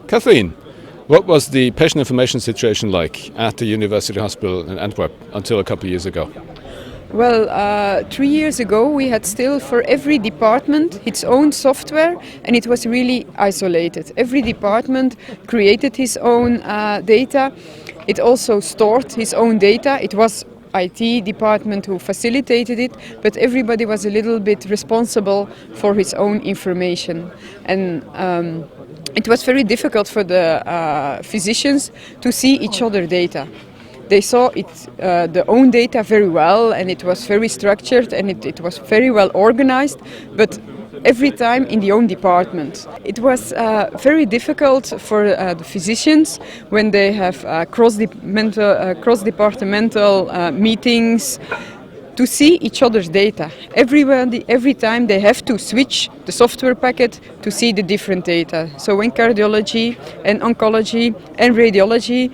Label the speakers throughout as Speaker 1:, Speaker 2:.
Speaker 1: Kathleen, what was the patient information situation like at the University Hospital in Antwerp until a couple of years ago?
Speaker 2: Well, 3 years ago we had still for every department its own software, and it was really isolated. Every department created his own data. It also stored his own data. It was IT department who facilitated it, but everybody was a little bit responsible for his own information. And it was very difficult for the physicians to see each other's data. They saw their own data very well, and it was very structured, and it was very well organized, but every time in the own department. It was very difficult for the physicians when they have cross-departmental meetings to see each other's data. Every time they have to switch the software packet to see the different data. So when cardiology and oncology and radiology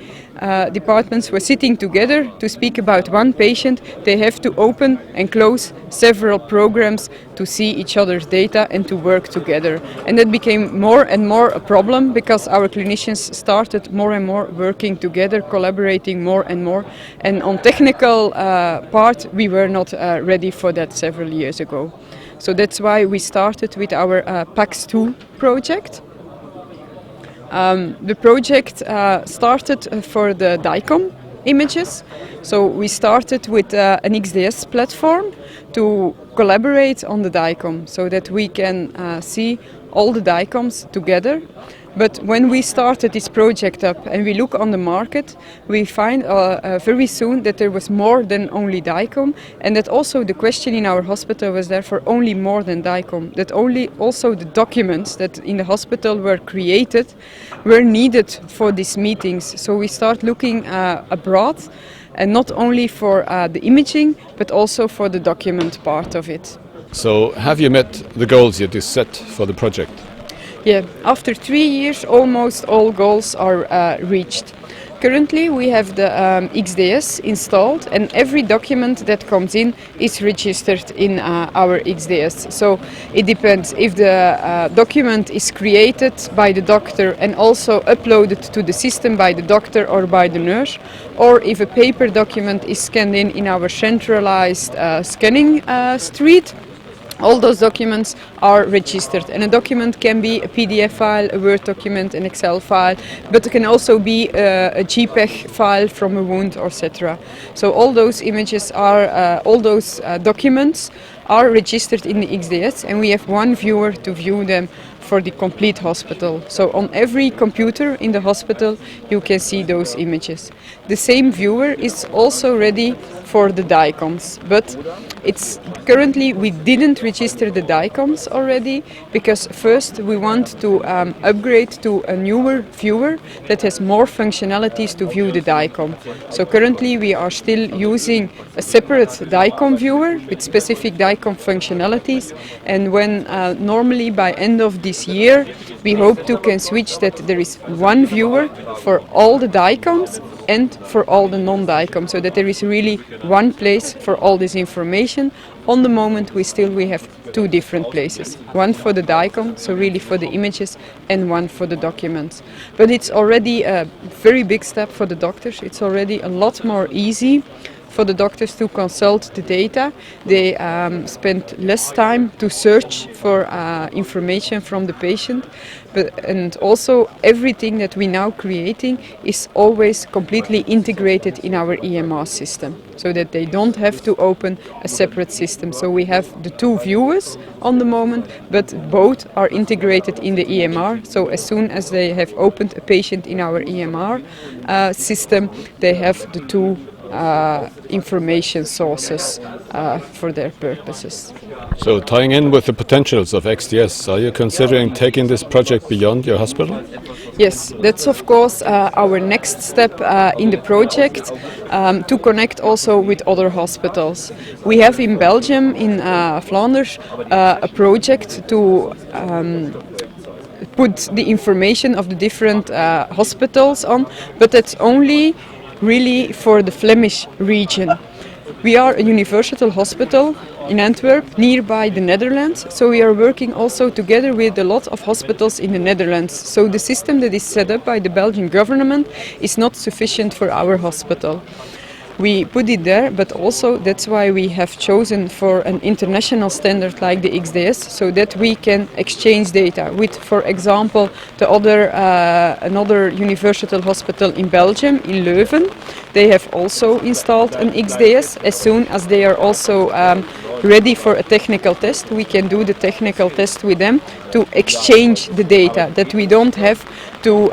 Speaker 2: departments were sitting together to speak about one patient, they have to open and close several programs to see each other's data and to work together. And that became more and more a problem because our clinicians started more and more working together, collaborating more and more. And on technical part, we were not ready for that several years ago. So that's why we started with our PAX2 project. The project started for the DICOM images. So we started with an XDS platform to collaborate on the DICOM so that we can see all the DICOMs together. But when we started this project up and we look on the market, we find very soon that there was more than only DICOM, and that also the question in our hospital was therefore only more than DICOM, that also the documents that in the hospital were created were needed for these meetings. So we start looking abroad, and not only for the imaging, but also for the document part of it.
Speaker 1: So have you met the goals you just set for the project?
Speaker 2: Yeah, after 3 years, almost all goals are reached. Currently, we have the XDS installed, and every document that comes in is registered in our XDS. So it depends if the document is created by the doctor and also uploaded to the system by the doctor or by the nurse, or if a paper document is scanned in our centralized scanning street. All those documents are registered, and a document can be a PDF file, a Word document, an Excel file, but it can also be a JPEG file from a wound, etc. So all those images are, documents are registered in the XDS, and we have one viewer to view them for the complete hospital. So on every computer in the hospital you can see those images. The same viewer is also ready for the DICOMs, but currently we didn't register the DICOMs already because first we want to upgrade to a newer viewer that has more functionalities to view the DICOM. So currently we are still using a separate DICOM viewer with specific DICOM functionalities, and when normally by end of this year we hope to can switch that there is one viewer for all the DICOMs and for all the non-DICOM, so that there is really one place for all this information. On the moment we have two different places, one for the DICOM, so really for the images, and one for the documents. But it's already a very big step for the doctors. It's already a lot more easy for the doctors to consult the data. They spend less time to search for information from the patient, and also everything that we now creating is always completely integrated in our EMR system, so that they don't have to open a separate system. So we have the two viewers on the moment, but both are integrated in the EMR. So as soon as they have opened a patient in our EMR system, they have the two information sources for their purposes.
Speaker 1: So tying in with the potentials of XDS, are you considering taking this project beyond your hospital?
Speaker 2: Yes, that's of course our next step in the project, to connect also with other hospitals. We have in Belgium, in Flanders, a project to put the information of the different hospitals on, but that's only really for the Flemish region. We are a universal hospital. in Antwerp, nearby the Netherlands. So we are working also together with a lot of hospitals in the Netherlands. So the system that is set up by the Belgian government is not sufficient for our hospital. We put it there, but also that's why we have chosen for an international standard like the XDS, so that we can exchange data with, for example, another university hospital in Belgium, in Leuven. They have also installed an XDS. As soon as they are also ready for a technical test, we can do the technical test with them to exchange the data, that we don't have to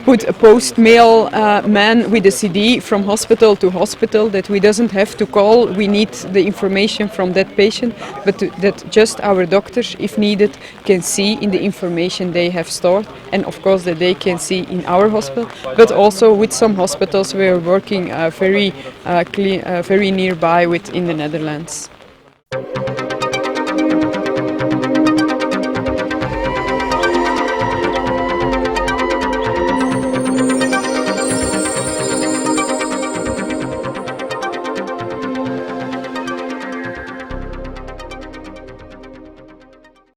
Speaker 2: put a post-mail man with a CD from hospital to hospital, that we doesn't have to call. We need the information from that patient, but that just our doctors, if needed, can see in the information they have stored, and of course that they can see in our hospital, but also with some hospitals we are working very nearby with in the Netherlands.